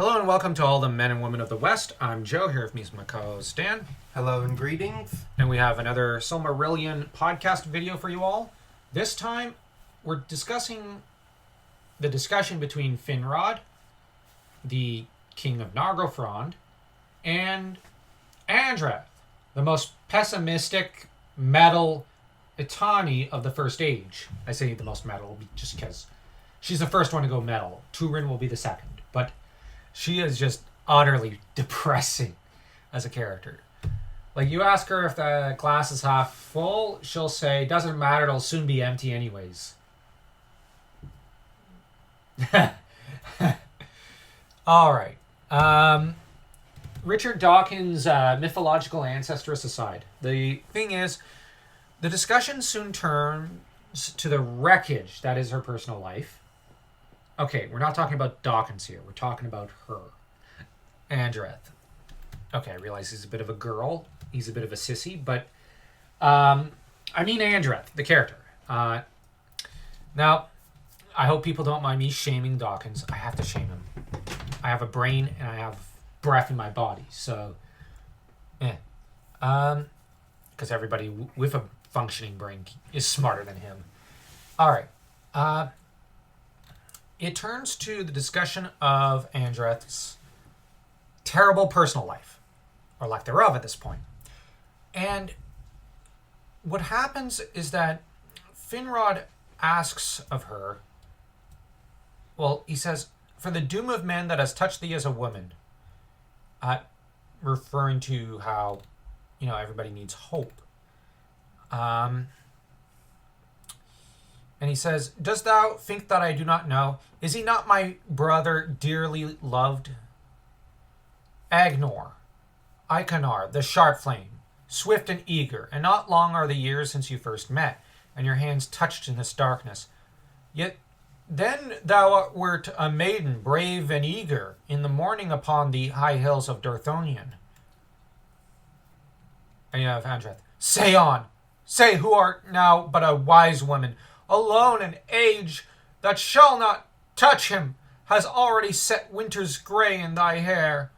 Hello and welcome to all the men and women of the West. I'm Joe, here with me is my co-host Dan. Hello and greetings. And we have another Silmarillion podcast video for you all. This time, we're discussing the discussion between Finrod, the king of Nargothrond, and Andreth, the most pessimistic metal Itani of the First Age. I say the most metal just because she's the first one to go metal. Turin will be the second. But she is just utterly depressing as a character. Like, you ask her if the glass is half full, she'll say, doesn't matter, it'll soon be empty anyways. Alright. Richard Dawkins' mythological ancestress aside, the thing is, the discussion soon turns to the wreckage that is her personal life. Okay, we're not talking about Dawkins here. We're talking about her. Andreth. Okay, I realize he's a bit of a girl. He's a bit of a sissy, but... I mean Andreth, the character. Now, I hope people don't mind me shaming Dawkins. I have to shame him. I have a brain and I have breath in my body, so... Because everybody with a functioning brain is smarter than him. Alright. It turns to the discussion of Andreth's terrible personal life, or lack thereof at this point. And what happens is that Finrod asks of her, well, he says, for the doom of men that has touched thee as a woman, referring to how, everybody needs hope. And he says, dost thou think that I do not know? Is he not my brother dearly loved? Aegnor, Aegnor, the sharp flame, swift and eager, and not long are the years since you first met, and your hands touched in this darkness. Yet then thou wert a maiden, brave and eager, in the morning upon the high hills of Dorthonion. And you have Andreth, say on, say who art now but a wise woman, alone an age that shall not touch him, has already set winter's grey in thy hair.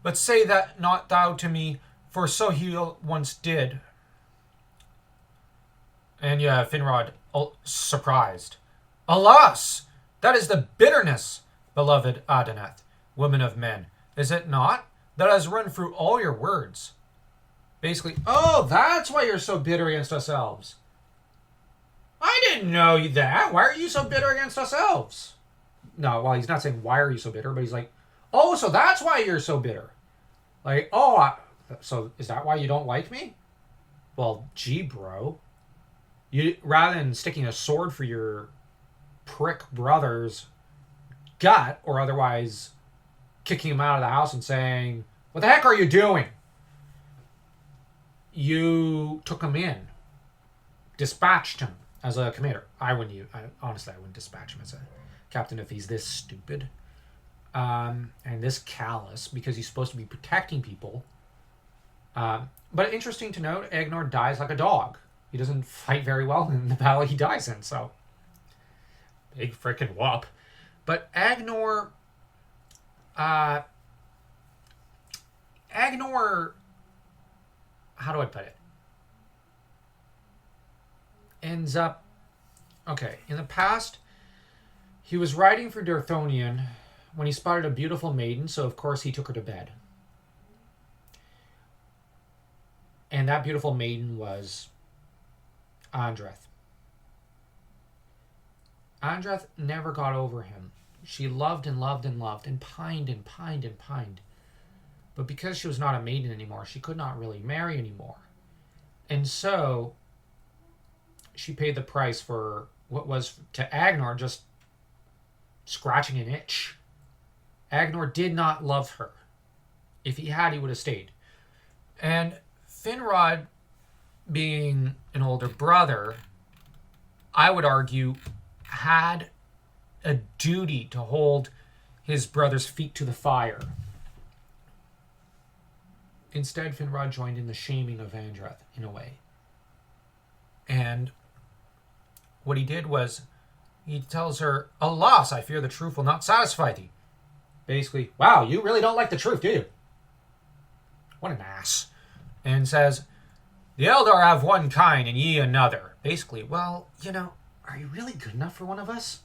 But say that not thou to me, for so he once did. And Finrod, surprised. Alas! That is the bitterness, beloved Adeneth, woman of men. Is it not? That has run through all your words. Basically, oh, that's why you're so bitter against us elves. I didn't know that. Why are you so bitter against us elves? No, well, he's not saying why are you so bitter, but he's like, oh, so that's why you're so bitter. Like, so is that why you don't like me? Well, gee, bro. You, rather than sticking a sword for your prick brother's gut, or otherwise kicking him out of the house and saying, what the heck are you doing? You took him in. Dispatched him. As a commander, honestly, I wouldn't dispatch him as a captain if he's this stupid and this callous, because he's supposed to be protecting people. But interesting to note, Aegnor dies like a dog. He doesn't fight very well in the battle he dies in, so big frickin' whoop. But Aegnor, how do I put it? Ends up, okay, in the past, he was riding for Dorthonion when he spotted a beautiful maiden, so of course he took her to bed. And that beautiful maiden was Andreth. Andreth never got over him. She loved and loved and loved and pined and pined and pined. But because she was not a maiden anymore, she could not really marry anymore. And so she paid the price for what was to Aegnor just scratching an itch. Aegnor did not love her. If he had, he would have stayed. And Finrod, being an older brother, I would argue, had a duty to hold his brother's feet to the fire. Instead, Finrod joined in the shaming of Andreth, in a way. And what he did was, he tells her, alas, I fear the truth will not satisfy thee. basically, wow, you really don't like the truth, do you? What an ass. And says, the Eldar have one kind and ye another. Basically, well, are you really good enough for one of us?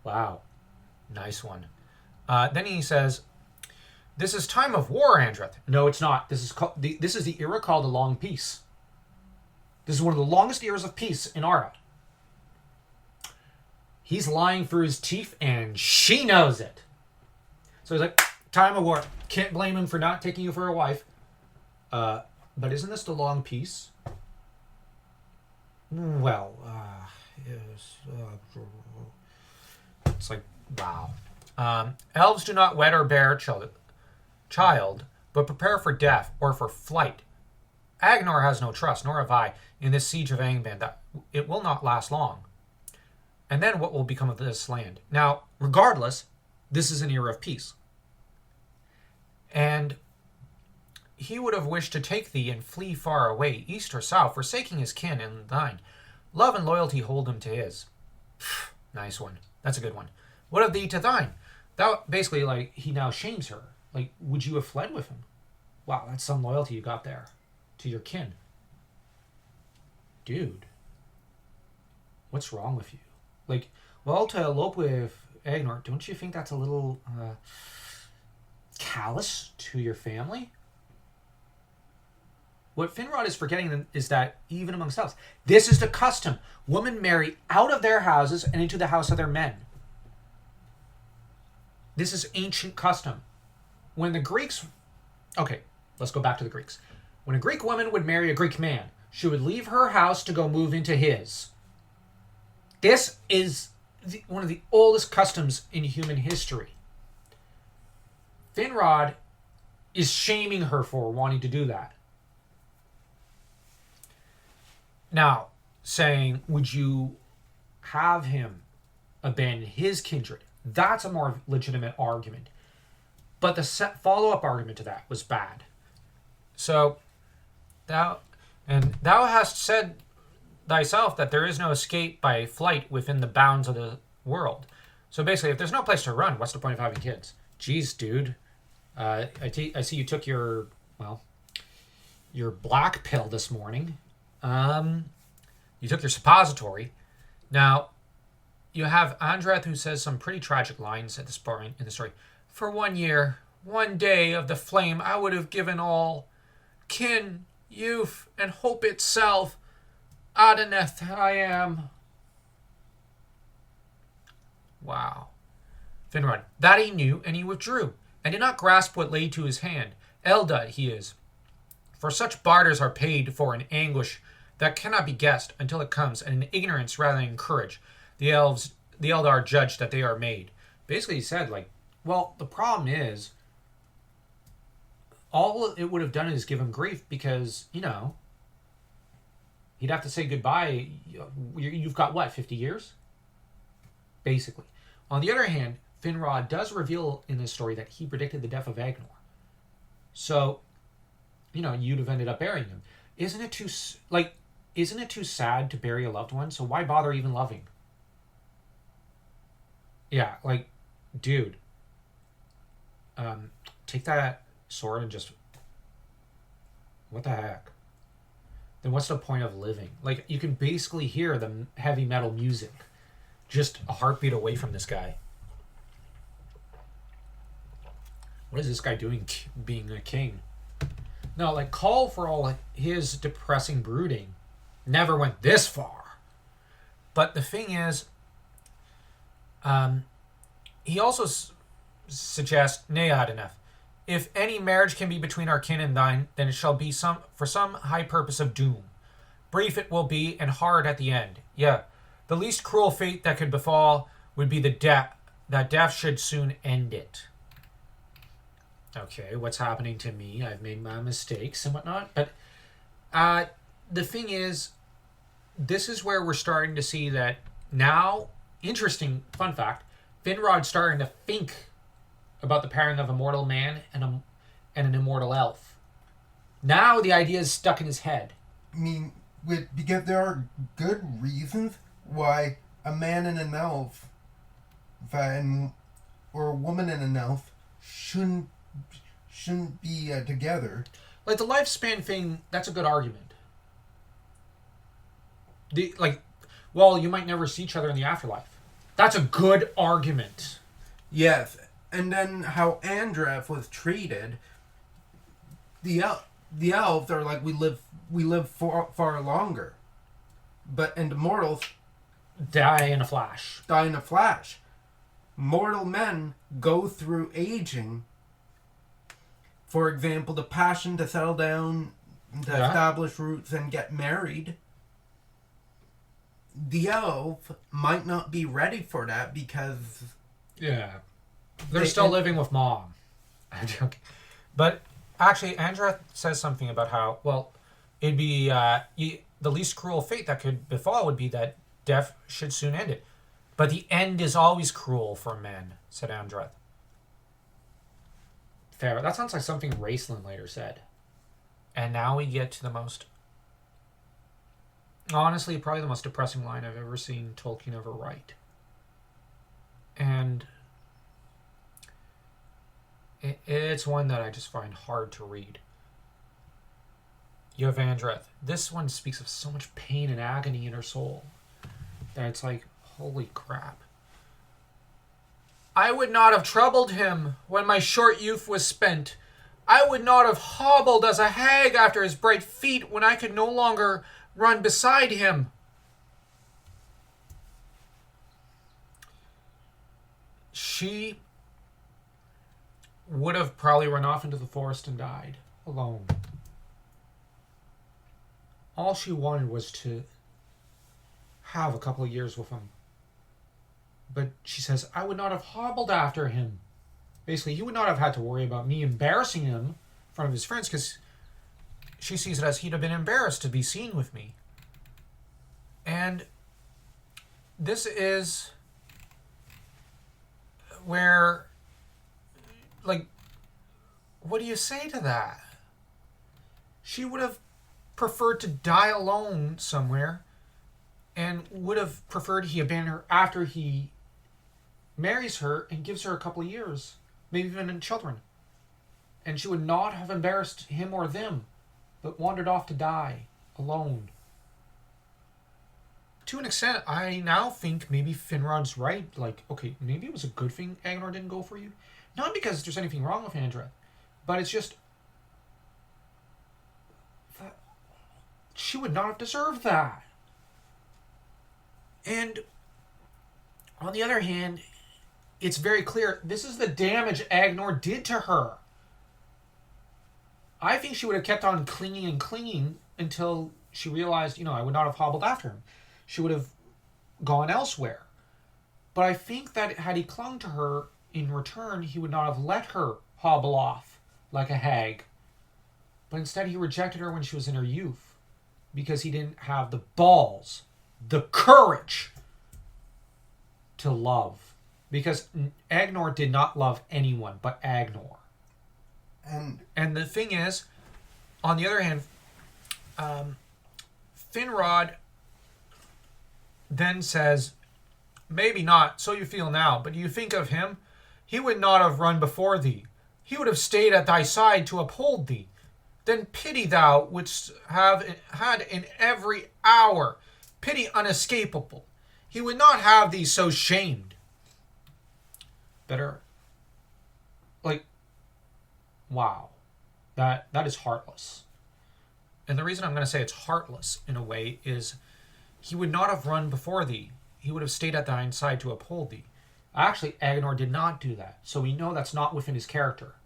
Wow. Nice one. Then he says, this is time of war, Andreth. No, it's not. This is the era called a long peace. This is one of the longest eras of peace in Arda. He's lying through his teeth, and she knows it. So he's like, time of war. Can't blame him for not taking you for a wife. But isn't this the long peace? Well, yes. It's like, wow. Elves do not wed or bear child, but prepare for death or for flight. Aegnor has no trust, nor have I, in this siege of Angband, that it will not last long. And then what will become of this land? Now, regardless, this is an era of peace. And he would have wished to take thee and flee far away, east or south, forsaking his kin and thine. Love and loyalty hold him to his. Nice one. That's a good one. What of thee to thine? Thou, basically, like, he now shames her. Like, would you have fled with him? Wow, that's some loyalty you got there to your kin. Dude, what's wrong with you? Like, well, to elope with Aegnor, don't you think that's a little callous to your family? What Finrod is forgetting is that even amongst elves, this is the custom. Women marry out of their houses and into the house of their men. This is ancient custom. When the Greeks... Okay, let's go back to the Greeks. When a Greek woman would marry a Greek man, she would leave her house to go move into his. This is one of the oldest customs in human history. Finrod is shaming her for wanting to do that. Now, saying, would you have him abandon his kindred? That's a more legitimate argument. But the follow-up argument to that was bad. So, thou hast said thyself that there is no escape by flight within the bounds of the world. So basically, if there's no place to run, what's the point of having kids? Jeez, dude. I see you took your black pill this morning. You took your suppository. Now, you have Andreth, who says some pretty tragic lines at this point in the story. For 1 year, 1 day of the flame, I would have given all kin, youth, and hope itself. Adeneth I am. Wow. Finrod, that he knew, and he withdrew, and did not grasp what lay to his hand. Eldad he is. For such barters are paid for in anguish that cannot be guessed until it comes, and in ignorance rather than in courage. The Eldar judge that they are made. Basically, he said, like, well, the problem is, all it would have done is give him grief because, he'd have to say goodbye. You've got, what, 50 years? Basically. On the other hand, Finrod does reveal in this story that he predicted the death of Aegnor. So, you'd have ended up burying him. Isn't it too sad to bury a loved one? So why bother even loving? Yeah, like, dude. Take that sword and just... What the heck? Then what's the point of living? Like, you can basically hear the heavy metal music just a heartbeat away from this guy. What is this guy doing being a king? No, like, Call, for all his depressing brooding, never went this far. But the thing is, he also suggests, nay, Adeneth, if any marriage can be between our kin and thine, then it shall be for some high purpose of doom. Brief it will be, and hard at the end. Yeah, the least cruel fate that could befall would be that death should soon end it. Okay, what's happening to me? I've made my mistakes and whatnot. But the thing is, this is where we're starting to see that now, interesting fun fact, Finrod's starting to think about the pairing of a mortal man and an immortal elf. Now the idea is stuck in his head. I mean, because there are good reasons why a man and an elf, and or a woman and an elf shouldn't be together. Like the lifespan thing, that's a good argument. Well, you might never see each other in the afterlife. That's a good argument. Yes, and then how Andreth was treated. The elves are like, we live far longer, and the mortals Die in a flash. die in a flash. Mortal men go through aging. For example, the passion to settle down, to establish roots and get married. The elf might not be ready for that because... Yeah. They're still living with mom. I'm joking. But actually, Andreth says something about how, well, it'd be the least cruel fate that could befall would be that death should soon end it. But the end is always cruel for men, said Andreth. Fair. That sounds like something Raceland later said. And now we get to the most... Honestly, probably the most depressing line I've ever seen Tolkien ever write. And it's one that I just find hard to read. You have Andreth. This one speaks of so much pain and agony in her soul that it's like, holy crap. I would not have troubled him when my short youth was spent. I would not have hobbled as a hag after his bright feet when I could no longer run beside him. She would have probably run off into the forest and died alone. All she wanted was to have a couple of years with him. But she says, I would not have hobbled after him. Basically, he would not have had to worry about me embarrassing him in front of his friends, because she sees it as he'd have been embarrassed to be seen with me. And this is where, like, what do you say to that? She would have preferred to die alone somewhere, and would have preferred he abandon her after he marries her and gives her a couple of years, maybe even children. And she would not have embarrassed him or them, but wandered off to die alone. To an extent, I now think maybe Finrod's right. Like, okay, maybe it was a good thing Aegnor didn't go for you. Not because there's anything wrong with Andreth, but it's just that she would not have deserved that. And on the other hand, it's very clear this is the damage Aegnor did to her. I think she would have kept on clinging and clinging until she realized, I would not have hobbled after him. She would have gone elsewhere. But I think that had he clung to her in return, he would not have let her hobble off like a hag. But instead he rejected her when she was in her youth, because he didn't have the balls, the courage to love. Because Aegnor did not love anyone but Aegnor. And the thing is, on the other hand, Finrod then says, maybe not, so you feel now, but do you think of him? He would not have run before thee. He would have stayed at thy side to uphold thee. Then pity thou wouldst have had in every hour, pity unescapable. He would not have thee so shamed. Better, wow, that is heartless. And the reason I'm going to say it's heartless in a way is he would not have run before thee. He would have stayed at thine side to uphold thee. Actually, Aegnor did not do that. So we know that's not within his character.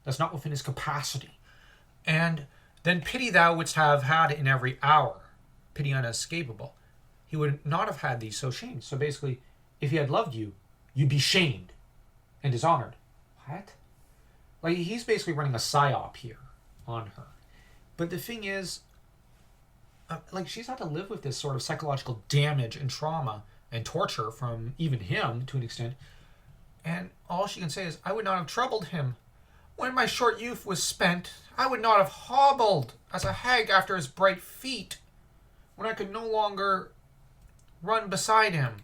That's not within his capacity. And then pity thou wouldst have had in every hour, pity unescapable. He would not have had thee so shamed. So basically, if he had loved you, you'd be shamed and dishonored. What? He's basically running a psyop here on her. But the thing is, she's had to live with this sort of psychological damage and trauma and torture from even him, to an extent. And all she can say is, I would not have troubled him. When my short youth was spent, I would not have hobbled as a hag after his bright feet, when I could no longer run beside him.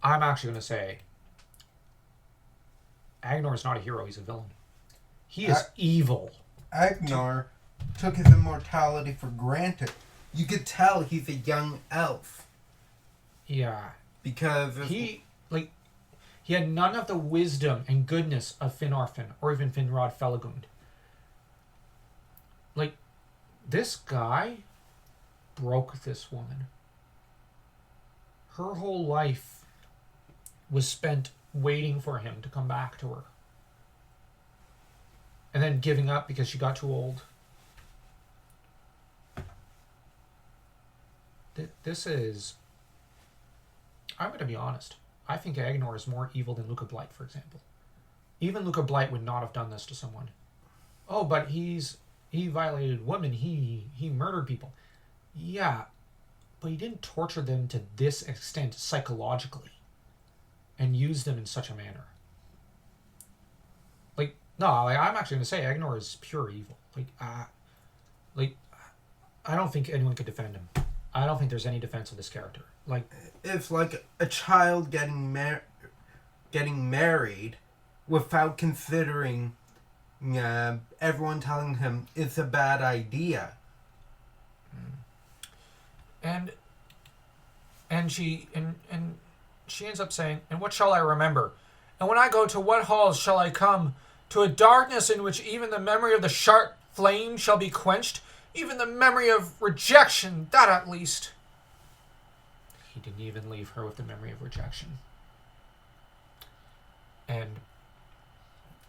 I'm actually going to say, Aegnor is not a hero, he's a villain. He is evil. Aegnor took his immortality for granted. You could tell he's a young elf. Yeah. Because he had none of the wisdom and goodness of Finarfin or even Finrod Felagund. Like, this guy broke this woman. Her whole life was spent waiting for him to come back to her. And then giving up because she got too old. This is... I'm going to be honest. I think Aegnor is more evil than Luca Blight, for example. Even Luca Blight would not have done this to someone. Oh, but he violated women. He murdered people. Yeah, but he didn't torture them to this extent psychologically and use them in such a manner. I'm actually going to say Aegnor is pure evil. I don't think anyone could defend him. I don't think there's any defense of this character. It's like a child getting married without considering everyone telling him it's a bad idea. And she ends up saying, "And what shall I remember? And when I go, to what halls shall I come? To a darkness in which even the memory of the sharp flame shall be quenched, even the memory of rejection, that at least." He didn't even leave her with the memory of rejection.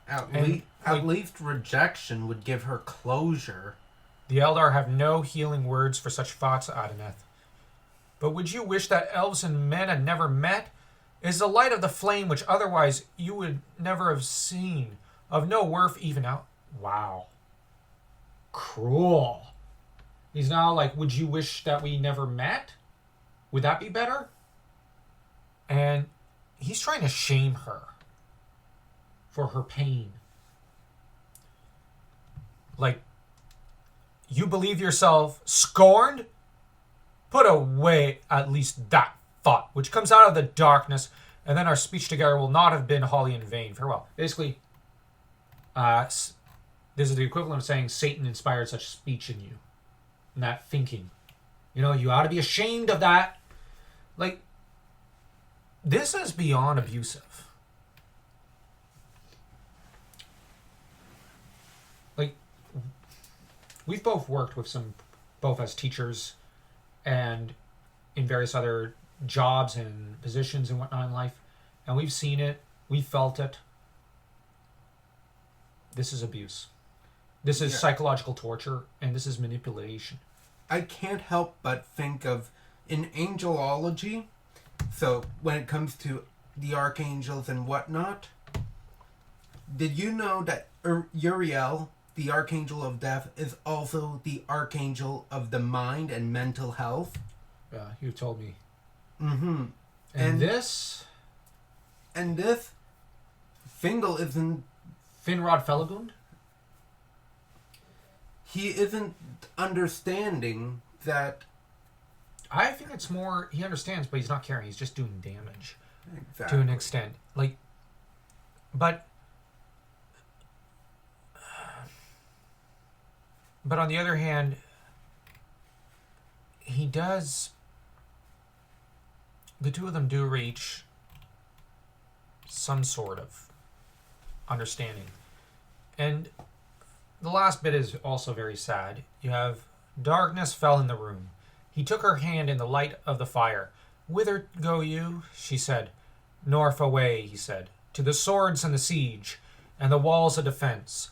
At least rejection would give her closure. The Eldar have no healing words for such thoughts, Adeneth. But would you wish that elves and men had never met? Is the light of the flame which otherwise you would never have seen, of no worth even out? Wow. Cruel. He's now like, would you wish that we never met? Would that be better? And he's trying to shame her for her pain. You believe yourself scorned? Put away at least that thought, which comes out of the darkness, and then our speech together will not have been wholly in vain. Farewell. Basically, this is the equivalent of saying Satan inspired such speech in you. And that thinking. You ought to be ashamed of that. This is beyond abusive. We've both worked with both as teachers and in various other jobs and positions and whatnot in life. And we've seen it. We've felt it. This is abuse. This is psychological torture, and this is manipulation. I can't help but think of, in angelology, so when it comes to the archangels and whatnot, did you know that Uriel, the archangel of death, is also the archangel of the mind and mental health? Yeah, you told me. Mm-hmm. And this? And this, Fingal isn't... Finrod Felagund? He isn't understanding that... I think it's more, he understands, but he's not caring. He's just doing damage. Exactly. To an extent. But on the other hand, he does... The two of them do reach some sort of understanding. And the last bit is also very sad. You have darkness fell in the room. He took her hand in the light of the fire. "Whither go you?" she said. "North away," he said, "to the swords and the siege, and the walls of defense,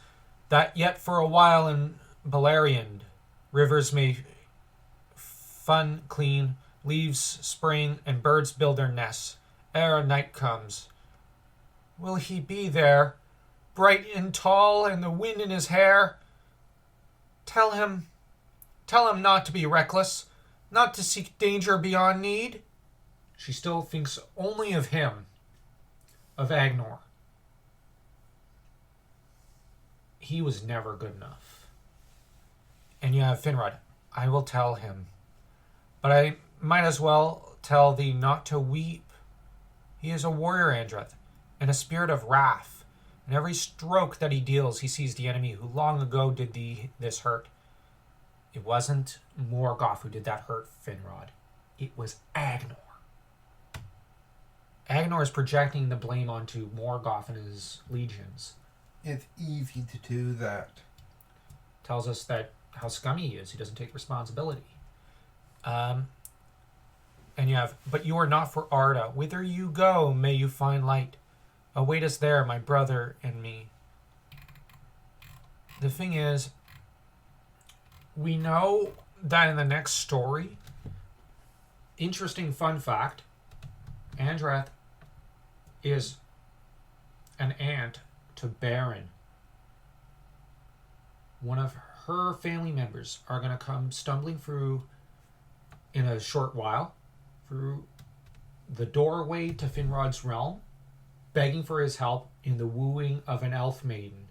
that yet for a while in Beleriand rivers may fun clean, leaves spring, and birds build their nests, ere night comes. Will he be there, bright and tall, and the wind in his hair? Tell him not to be reckless, not to seek danger beyond need." She still thinks only of him, of Aegnor. He was never good enough. And you have Finrod. "I will tell him, but I might as well tell thee not to weep. He is a warrior, Andreth, and a spirit of wrath. And every stroke that he deals, he sees the enemy who long ago did this hurt. It wasn't Morgoth who did that hurt, Finrod. It was Aegnor. Aegnor is projecting the blame onto Morgoth and his legions. It's easy to do that. Tells us that how scummy he is. He doesn't take responsibility. And you have, but you are not for Arda. Whither you go, may you find light. Await us there, my brother and me. The thing is, we know that in the next story, interesting fun fact, Andreth is an aunt to Beren. One of her family members are going to come stumbling through in a short while through the doorway to Finrod's realm, begging for his help in the wooing of an elf maiden,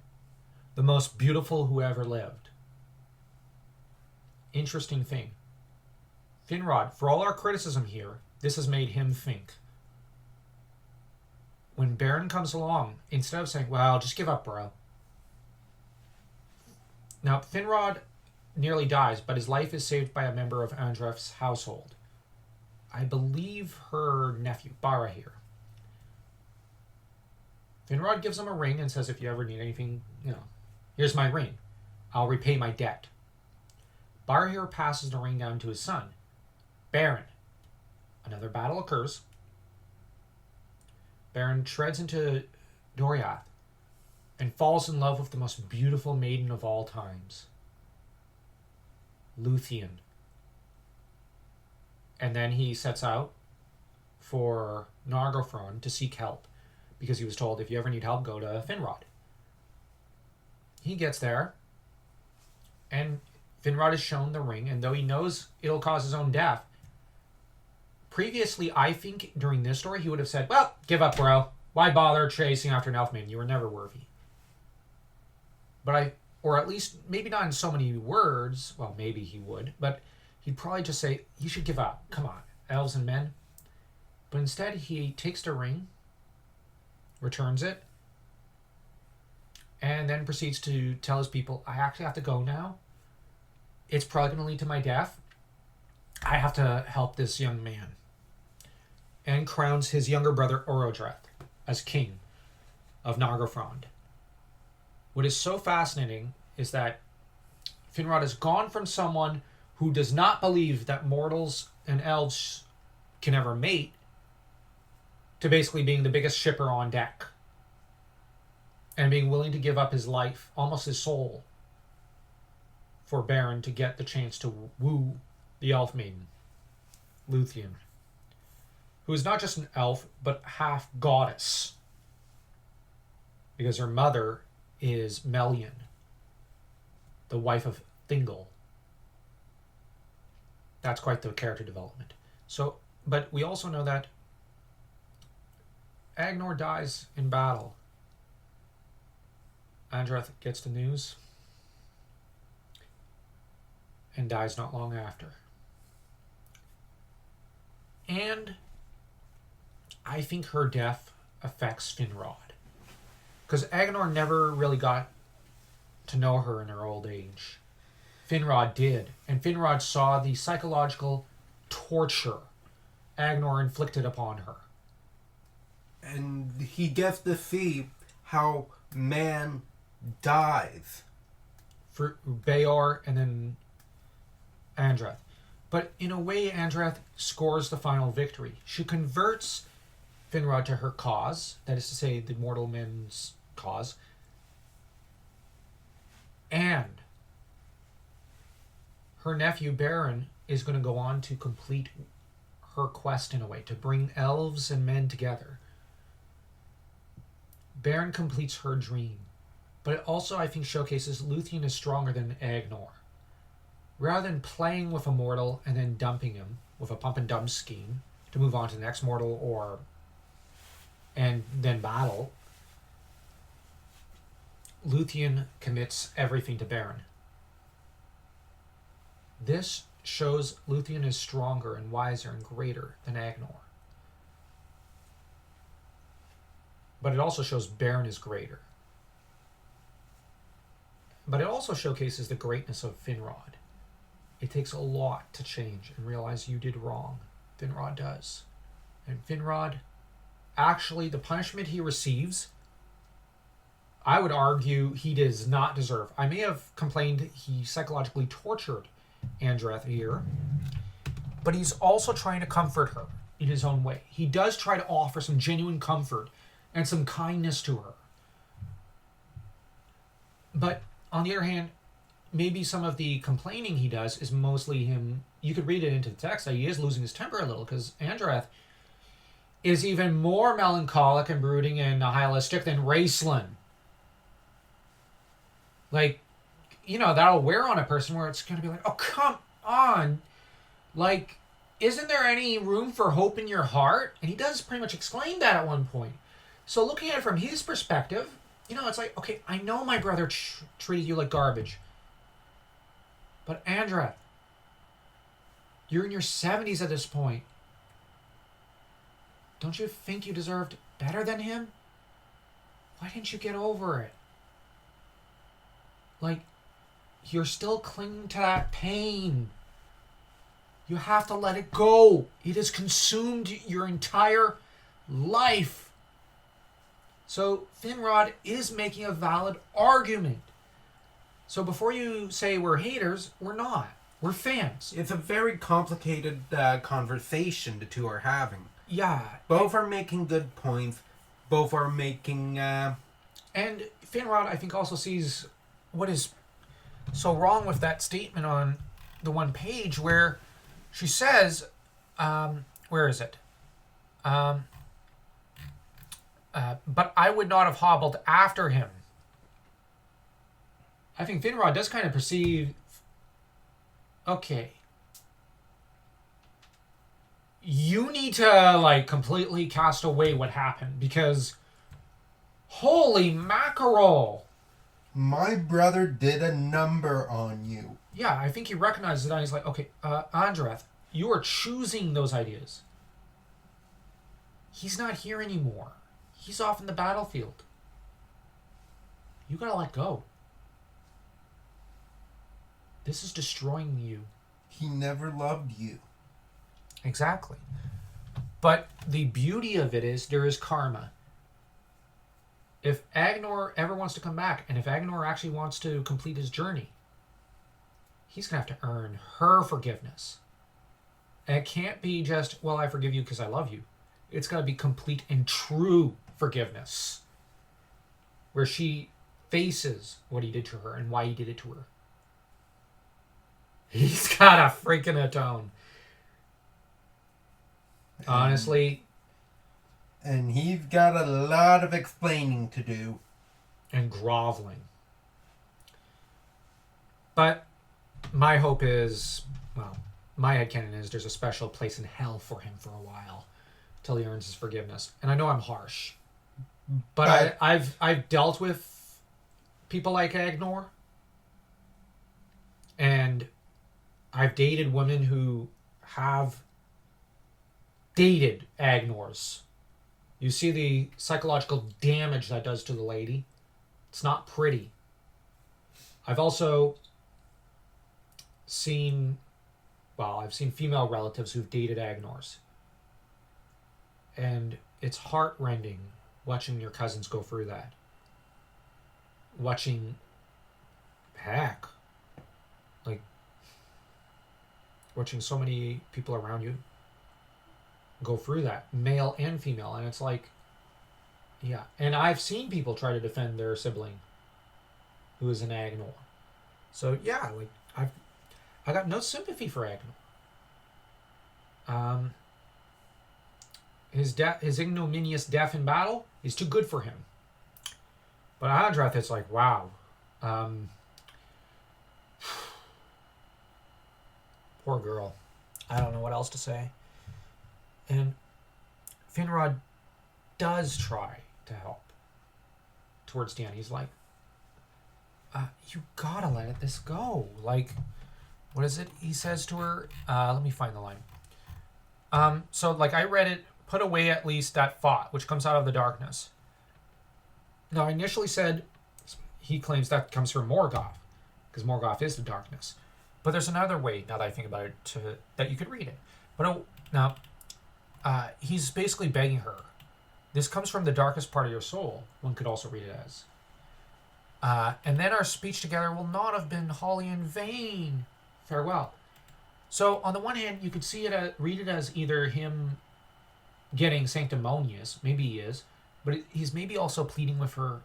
the most beautiful who ever lived. Interesting thing. Finrod, for all our criticism here, this has made him think. When Beren comes along, instead of saying, well, just give up, bro. Now, Finrod nearly dies, but his life is saved by a member of Andreth's household. I believe her nephew, Barahir. Finrod gives him a ring and says, if you ever need anything, here's my ring. I'll repay my debt. Barahir passes the ring down to his son, Beren. Another battle occurs. Beren treads into Doriath and falls in love with the most beautiful maiden of all times, Luthien. And then he sets out for Nargothrond to seek help, because he was told, if you ever need help, go to Finrod. He gets there, and Finrod is shown the ring, and though he knows it'll cause his own death, previously, I think, during this story, he would have said, well, give up, bro. Why bother chasing after an elf maiden? You were never worthy. Or at least, maybe not in so many words, well, maybe he would, but he'd probably just say, you should give up. Come on, elves and men. But instead, he takes the ring, returns it, and then proceeds to tell his people, I actually have to go now. It's probably going to lead to my death. I have to help this young man. And crowns his younger brother Orodreth as king of Nargothrond. What is so fascinating is that Finrod has gone from someone who does not believe that mortals and elves can ever mate to basically being the biggest shipper on deck. And being willing to give up his life, almost his soul, for Beren to get the chance to woo the elf maiden, Luthien, who is not just an elf, but half goddess, because her mother is Melian, the wife of Thingol. That's quite the character development. But we also know that Aegnor dies in battle. Andreth gets the news and dies not long after. And I think her death affects Finrod, because Aegnor never really got to know her in her old age. Finrod did, and Finrod saw the psychological torture Aegnor inflicted upon her. And he gets to see how man dies. For Beor and then Andreth. But in a way, Andreth scores the final victory. She converts Finrod to her cause, that is to say, the mortal men's cause. And her nephew Beren is going to go on to complete her quest in a way, to bring elves and men together. Beren completes her dream, but it also, I think, showcases Luthien is stronger than Aegnor. Rather than playing with a mortal and then dumping him with a pump and dump scheme to move on to the next mortal and then battle, Luthien commits everything to Beren. This shows Luthien is stronger and wiser and greater than Aegnor. But it also shows Beren is greater. But it also showcases the greatness of Finrod. It takes a lot to change and realize you did wrong. Finrod does. And Finrod, actually, the punishment he receives, I would argue he does not deserve. I may have complained he psychologically tortured Andreth here, but he's also trying to comfort her in his own way. He does try to offer some genuine comfort and some kindness to her. But on the other hand, maybe some of the complaining he does is mostly him. You could read it into the text that he is losing his temper a little, because Andreth is even more melancholic and brooding and nihilistic than Raistlin. Like, that'll wear on a person where it's going to be like, oh, come on. Like, isn't there any room for hope in your heart? And he does pretty much explain that at one point. So looking at it from his perspective, it's like, okay, I know my brother treated you like garbage. But Andreth, you're in your 70s at this point. Don't you think you deserved better than him? Why didn't you get over it? Like, you're still clinging to that pain. You have to let it go. It has consumed your entire life. So Finrod is making a valid argument. So before you say we're haters, we're not. We're fans. It's a very complicated conversation the two are having. Yeah. Both are making good points. Both are making... And Finrod, I think, also sees what is so wrong with that statement on the one page where she says, where is it? But I would not have hobbled after him. I think Finrod does kind of perceive, okay, you need to, completely cast away what happened, because holy mackerel. My brother did a number on you. Yeah, I think he recognizes that. He's like, okay, Andreth, you are choosing those ideas. He's not here anymore. He's off in the battlefield. You gotta let go. This is destroying you. He never loved you. Exactly. But the beauty of it is there is karma. If Aegnor ever wants to come back, and if Aegnor actually wants to complete his journey, he's going to have to earn her forgiveness. And it can't be just, well, I forgive you because I love you. It's got to be complete and true forgiveness, where she faces what he did to her and why he did it to her. He's got a freaking atone. Honestly. And he's got a lot of explaining to do. And groveling. But my hope is, well, my headcanon is there's a special place in hell for him for a while till he earns his forgiveness. And I know I'm harsh, but I've dealt with people like Aegnor, and I've dated women who have dated Aegnors. You see the psychological damage that does to the lady. It's not pretty. I've also seen female relatives who've dated Aegnors. And it's heart-rending watching your cousins go through that. Watching so many people around you go through that, male and female, and it's like, yeah. And I've seen people try to defend their sibling who is an Aegnor. So yeah, I got no sympathy for Aegnor. His ignominious death in battle is too good for him. But Andreth, it's like, wow. Poor girl. I don't know what else to say. And Finrod does try to help towards the end. He's like, you gotta let this go. Like, what is it he says to her? Let me find the line. So I read it, put away at least that thought, which comes out of the darkness. Now, I initially said, he claims that comes from Morgoth, because Morgoth is the darkness. But there's another way, now that I think about it, that you could read it. But now, he's basically begging her. This comes from the darkest part of your soul, one could also read it as. And then our speech together will not have been wholly in vain. Farewell. So, on the one hand, you could read it as either him getting sanctimonious, maybe he is, but he's maybe also pleading with her,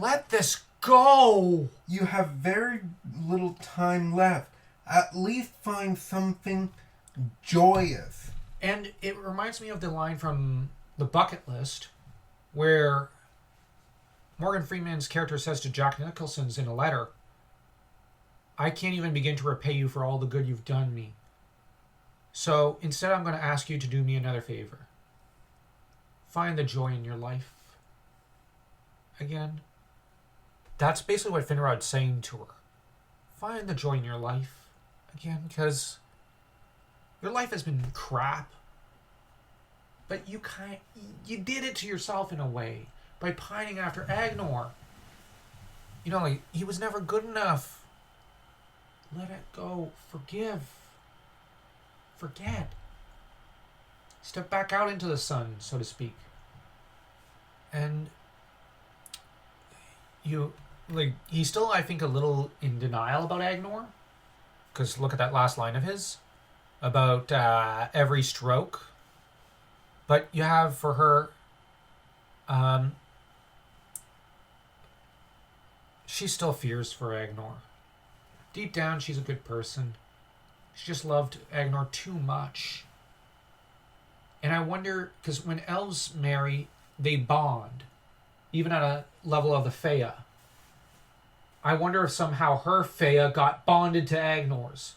let this go! You have very little time left. At least find something joyous. And it reminds me of the line from The Bucket List, where Morgan Freeman's character says to Jack Nicholson's in a letter, I can't even begin to repay you for all the good you've done me. So instead I'm going to ask you to do me another favor. Find the joy in your life. Again. That's basically what Finrod's saying to her. Find the joy in your life. Again, because your life has been crap. But you did it to yourself in a way by pining after Aegnor. You know, like, he was never good enough. Let it go. Forgive. Forget. Step back out into the sun, so to speak. And he's still, I think, a little in denial about Aegnor. Because look at that last line of his. About every stroke. But you have for her, she still fears for Aegnor. Deep down, she's a good person. She just loved Aegnor too much. And I wonder, because when elves marry, they bond, even at a level of the Fea. I wonder if somehow her Fea got bonded to Aegnor's.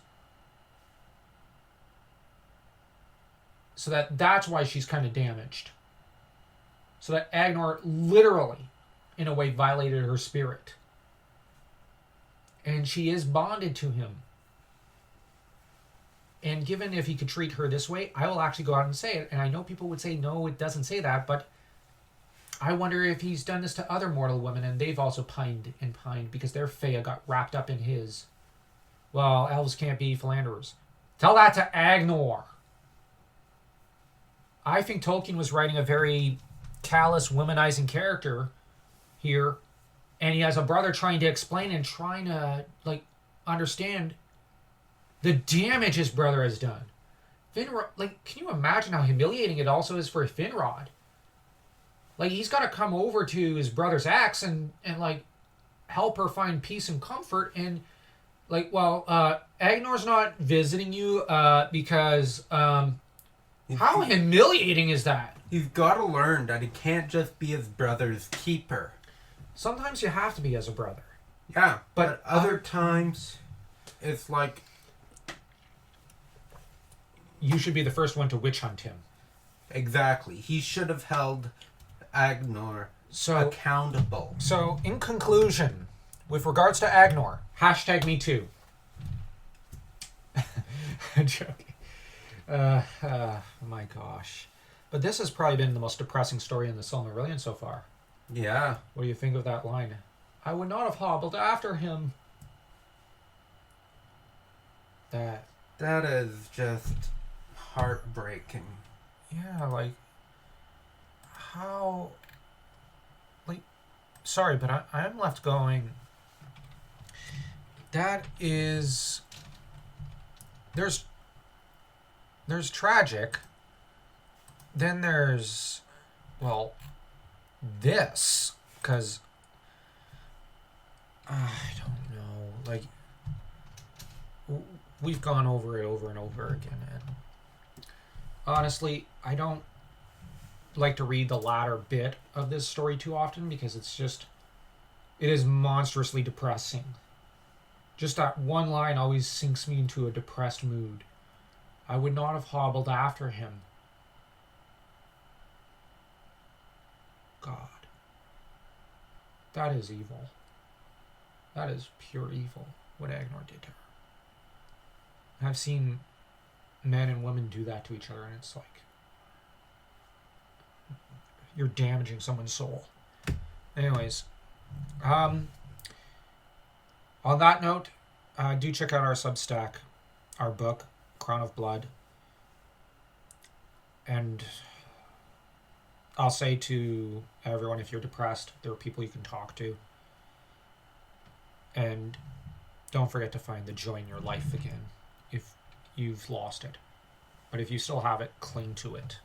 So that's why she's kind of damaged. So that Aegnor literally, in a way, violated her spirit. And she is bonded to him. And given if he could treat her this way, I will actually go out and say it. And I know people would say, no, it doesn't say that. But I wonder if he's done this to other mortal women and they've also pined and pined because their Fea got wrapped up in his. Well, elves can't be philanderers. Tell that to Aegnor. I think Tolkien was writing a very callous, womanizing character here. And he has a brother trying to explain and trying to, understand the damage his brother has done. Finrod, can you imagine how humiliating it also is for Finrod? He's got to come over to his brother's axe and help her find peace and comfort. And, Aegnor's not visiting you because, how humiliating is that? He's got to learn that he can't just be his brother's keeper. Sometimes you have to be as a brother. Yeah, but other times, it's like... You should be the first one to witch hunt him. Exactly. He should have held Aegnor accountable. So, in conclusion, with regards to Aegnor, #MeToo. I'm joking. My gosh. But this has probably been the most depressing story in the Silmarillion so far. Yeah. What do you think of that line? I would not have hobbled after him. That is just heartbreaking. Yeah, how... sorry, but I am left going... That is... There's tragic. Then there's... Well... This, because I don't know, we've gone over it over and over again, and honestly, I don't like to read the latter bit of this story too often because it is monstrously depressing. Just that one line always sinks me into a depressed mood. I would not have hobbled after him. God. That is evil. That is pure evil, what Aegnor did to her. I've seen men and women do that to each other, and it's you're damaging someone's soul. Anyways, On that note, do check out our Substack, our book, Crown of Blood. And I'll say to everyone, if you're depressed, there are people you can talk to. And don't forget to find the joy in your life again if you've lost it. But if you still have it, cling to it.